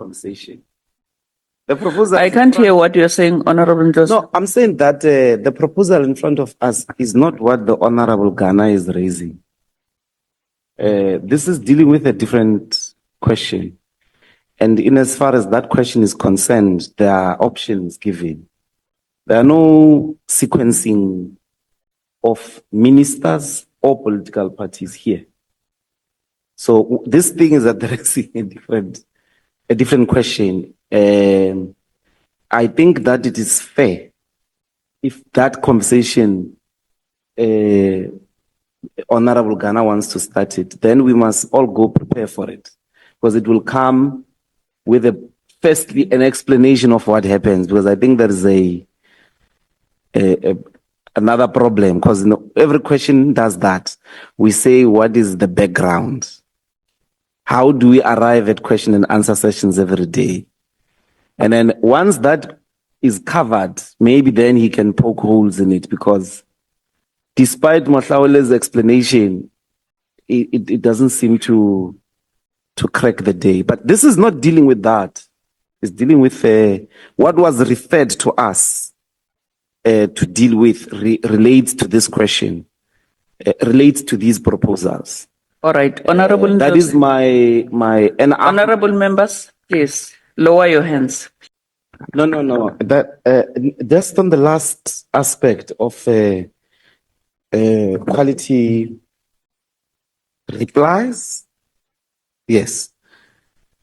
conversation. The proposal. I can't hear what you're saying, Honorable Joseph. No, I'm saying that the proposal in front of us is not what the Honorable Ghana is raising. This is dealing with a different question. And in as far as that question is concerned, there are options given. There are no sequencing of ministers or political parties here. So this thing is addressing a different question. I think that it is fair if that conversation Honorable Ghana wants to start it, then we must all go prepare for it, because it will come with firstly an explanation of what happens, because I think there is another problem, because every question does that. We say, what is the background? How do we arrive at question and answer sessions every day? And then once that is covered, maybe then he can poke holes in it, because despite Mahlawele's explanation, it doesn't seem to crack the day. But this is not dealing with that. It's dealing with what was referred to us to deal with relates to this question, relates to these proposals. All right, Honorable. That is my and Honorable members, please lower your hands. No. That just on the last aspect of quality replies. Yes.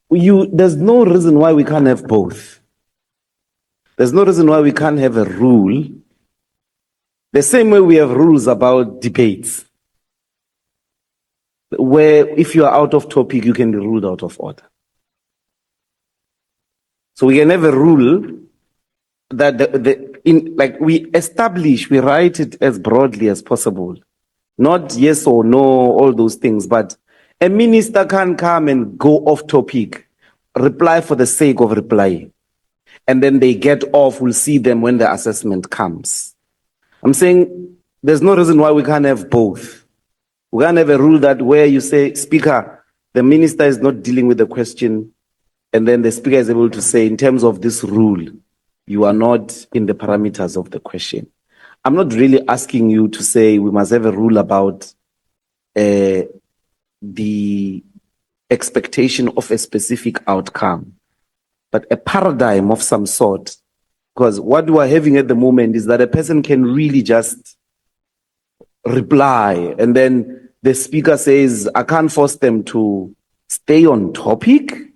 There's no reason why we can't have both. There's no reason why we can't have a rule. The same way we have rules about debates, where if you are out of topic, you can be ruled out of order. So we can have a rule that we write it as broadly as possible. Not yes or no, all those things, but a minister can come and go off topic, reply for the sake of replying. And then they get off, we'll see them when the assessment comes. I'm saying there's no reason why we can't have both. We can't have a rule that where you say, Speaker, the minister is not dealing with the question, and then the Speaker is able to say, in terms of this rule, you are not in the parameters of the question. I'm not really asking you to say we must have a rule about the expectation of a specific outcome, but a paradigm of some sort. Because what we are having at the moment is that a person can really just reply, and then the Speaker says, I can't force them to stay on topic.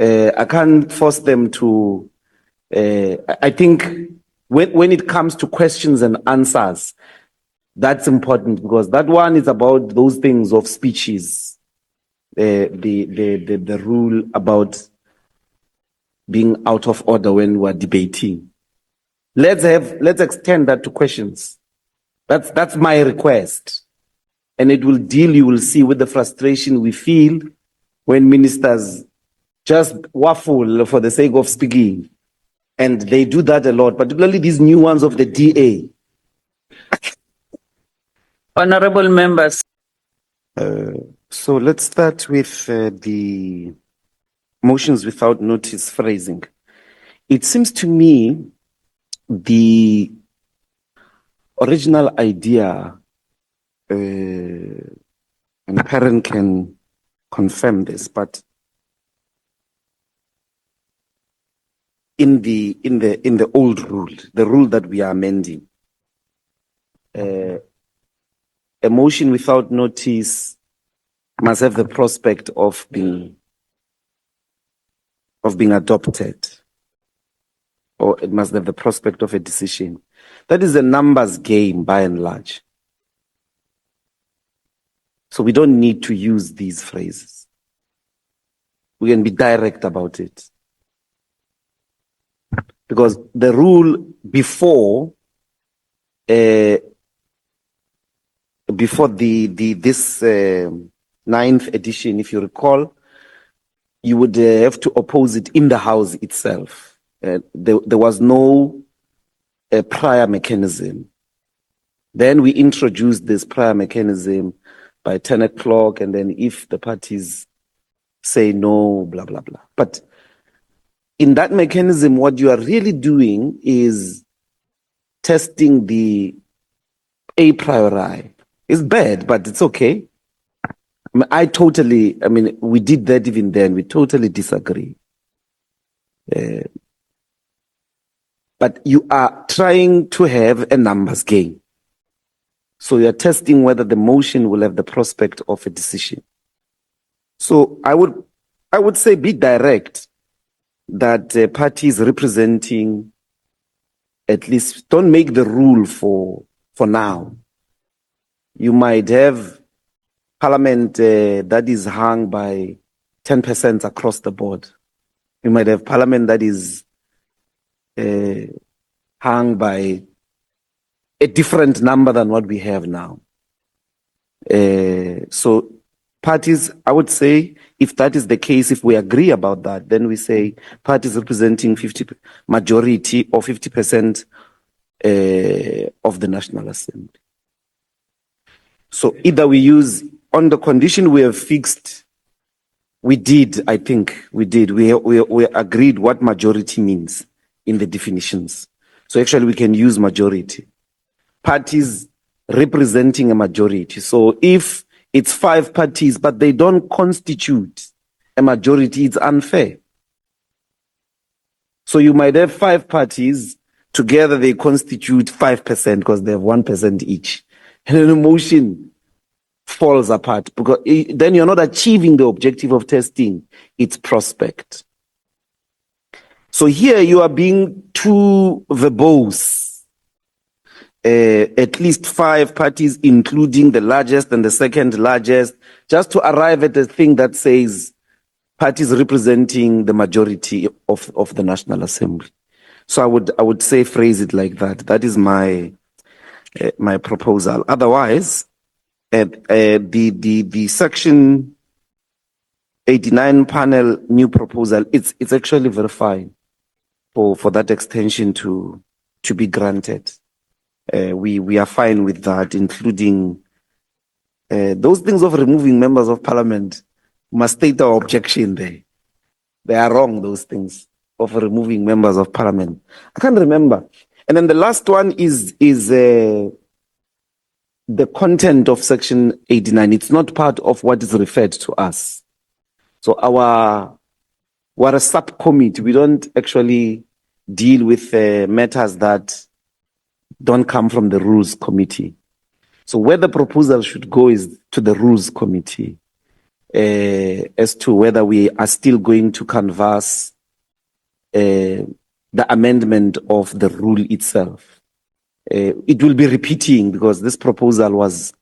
I can't force them to, I think when it comes to questions and answers, that's important, because that one is about those things of speeches, the rule about being out of order when we're debating. Let's extend that to questions. That's my request. And it will deal, you will see, with the frustration we feel when ministers just waffle for the sake of speaking. And they do that a lot, particularly these new ones of the DA. Honorable members. So let's start with the motions without notice phrasing. It seems to me the original idea, and Perrin can confirm this, but in the old rule, the rule that we are amending, a motion without notice must have the prospect of being adopted, or it must have the prospect of a decision. That is a numbers game by and large. So we don't need to use these phrases. We can be direct about it. Because the rule before this 9th edition, if you recall, you would have to oppose it in the House itself. There was no prior mechanism. Then we introduced this prior mechanism by 10 o'clock, and then if the parties say no, blah, blah, blah. But in that mechanism, what you are really doing is testing the a priori. It's bad, but it's okay. I mean, we did that even then. We totally disagree. But you are trying to have a numbers game. So you're testing whether the motion will have the prospect of a decision. So I would say be direct that parties representing, at least don't make the rule for now. You might have parliament that is hung by 10% across the board. You might have parliament that is hung by a different number than what we have now. So parties, I would say, if that is the case, if we agree about that, then we say parties representing 50 majority or 50% of the National Assembly. So either we use, on the condition we have fixed, we agreed what majority means in the definitions. So actually we can use majority. Parties representing a majority. So if it's 5 parties, but they don't constitute a majority, it's unfair. So you might have 5 parties, together they constitute 5% because they have 1% each. And then the motion falls apart because then you're not achieving the objective of testing its prospect. So here you are being too verbose. At least 5 parties, including the largest and the second largest, just to arrive at a thing that says parties representing the majority of the National Assembly. So I would say phrase it like that. That is my proposal. Otherwise, the section 89 panel new proposal, it's actually very fine for that extension to be granted. We are fine with that, including those things of removing members of parliament. Must state our objection there. They are wrong, those things of removing members of parliament. I can't remember. And then the last one is the content of section 89. It's not part of what is referred to us. So we're a subcommittee. We don't actually deal with matters that don't come from the Rules Committee. So where the proposal should go is to the Rules Committee as to whether we are still going to canvass the amendment of the rule itself. It will be repeating because this proposal was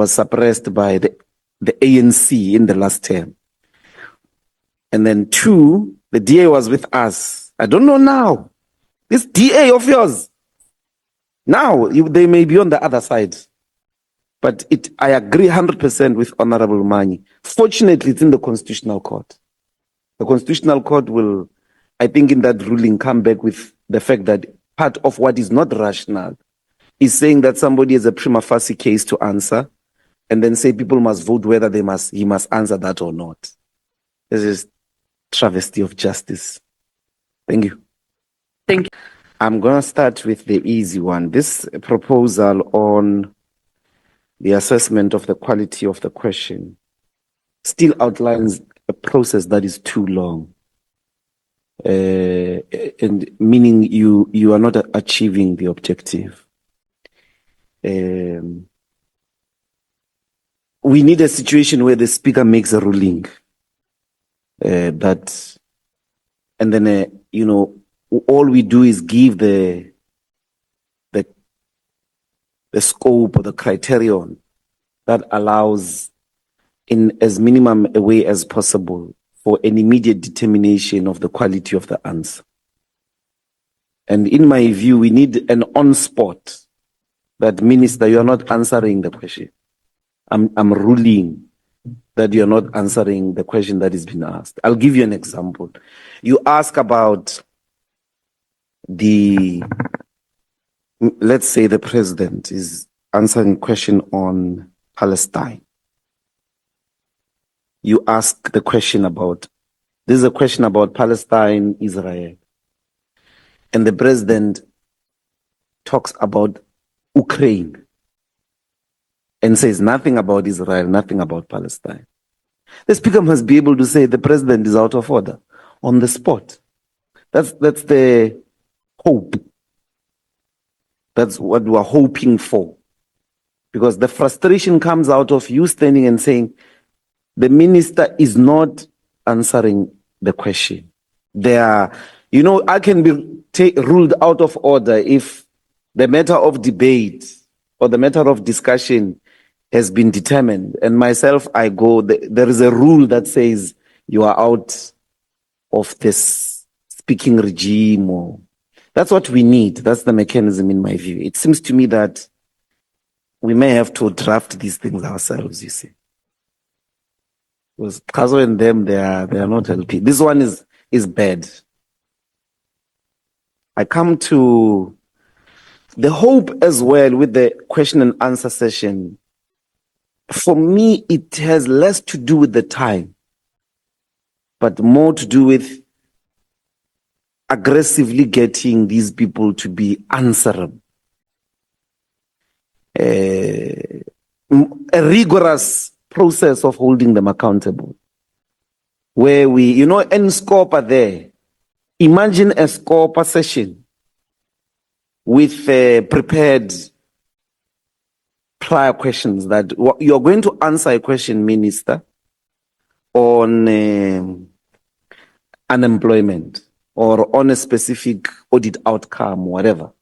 suppressed by the ANC in the last term. And then 2, the DA was with us. I don't know now. This DA of yours, now they may be on the other side. But I agree 100% with Honorable Mani. Fortunately, it's in the Constitutional Court. The Constitutional Court will, I think in that ruling, come back with the fact that part of what is not rational is saying that somebody has a prima facie case to answer and then say people must vote whether he must answer that or not. This is travesty of justice. Thank you. Thank you. I'm going to start with the easy one. This proposal on the assessment of the quality of the question still outlines a process that is too long. And meaning you are not achieving the objective. We need a situation where the speaker makes a ruling that, and then all we do is give the scope or the criterion that allows, in as minimum a way as possible, for an immediate determination of the quality of the answer. And in my view, we need an on-spot that, Minister, you are not answering the question. I'm ruling that you are not answering the question that is being asked. I'll give you an example. You ask about let's say the president is answering a question on Palestine. you ask the question about, this is a question about Palestine, Israel. And the president talks about Ukraine and says nothing about Israel, nothing about Palestine. The speaker must be able to say the president is out of order on the spot. That's the hope. That's what we're hoping for. Because the frustration comes out of you standing and saying, the minister is not answering the question. I can be ruled out of order if the matter of debate or the matter of discussion has been determined. And myself, I go, there is a rule that says you are out of this speaking regime. Or that's what we need. That's the mechanism in my view. It seems to me that we may have to draft these things ourselves, you see. Because Kazo and them, they are not helping. This one is bad. I come to the hope as well with the question and answer session. For me, it has less to do with the time, but more to do with aggressively getting these people to be answerable. A rigorous process of holding them accountable. Where we, and scope are there. Imagine a scope session with prepared prior questions that you're going to answer a question, Minister, on unemployment or on a specific audit outcome, whatever.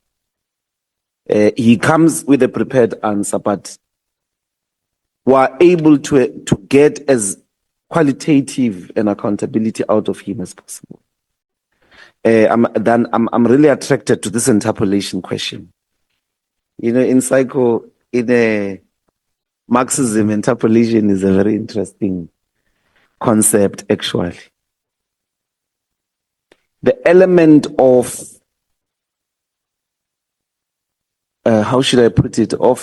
He comes with a prepared answer, but we're able to get as qualitative and accountability out of him as possible. I'm really attracted to this interpolation question. In Marxism, interpolation is a very interesting concept, actually. The element of, how should I put it, of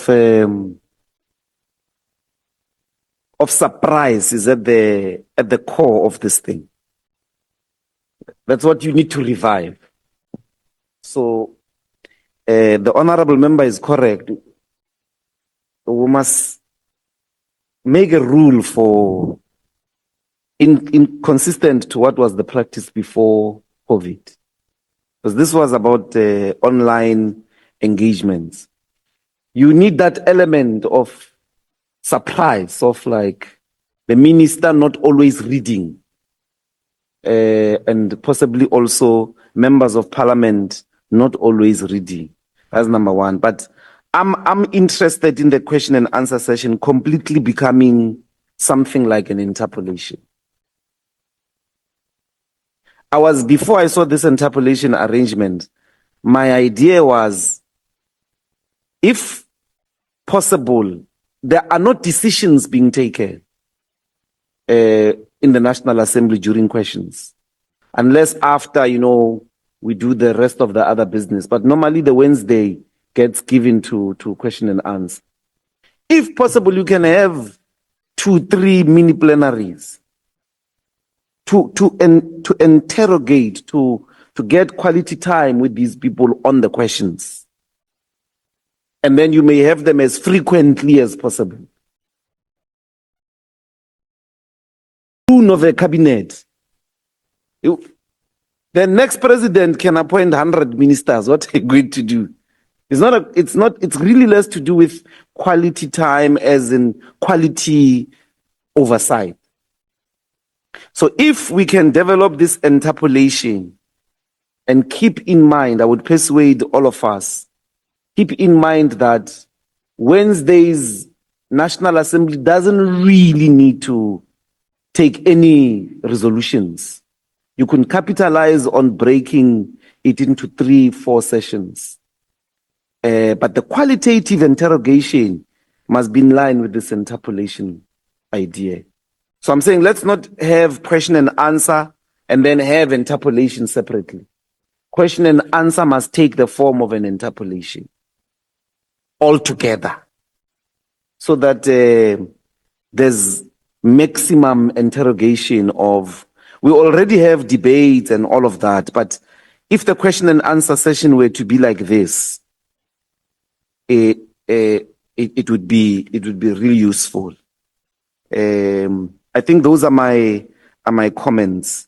surprise is at the core of this thing. That's what you need to revive. So the honorable member is correct. We must make a rule for inconsistent to what was the practice before COVID. Because this was about online engagements. You need that element of surprise, of like the minister not always reading, and possibly also members of parliament not always reading. That's number one. But I'm interested in the question and answer session completely becoming something like an interpolation. Before I saw this interpolation arrangement, my idea was, if possible, there are not decisions being taken in the National Assembly during questions, unless after, we do the rest of the other business. But normally the Wednesday gets given to question and answer. If possible, you can have 2-3 mini plenaries to interrogate, to get quality time with these people on the questions. And then you may have them as frequently as possible. Of a cabinet. The next president can appoint 100 ministers. What are you going to do? It's really less to do with quality time as in quality oversight. So if we can develop this interpolation and keep in mind, I would persuade all of us, keep in mind that Wednesday's National Assembly doesn't really need to take any resolutions. You can capitalize on breaking it into 3-4 sessions. But the qualitative interrogation must be in line with this interpolation idea. So I'm saying let's not have question and answer and then have interpolation separately. Question and answer must take the form of an interpolation altogether, so that there's maximum interrogation of, we already have debates and all of that, but if the question and answer session were to be like this, it would be really useful. I think those are my comments.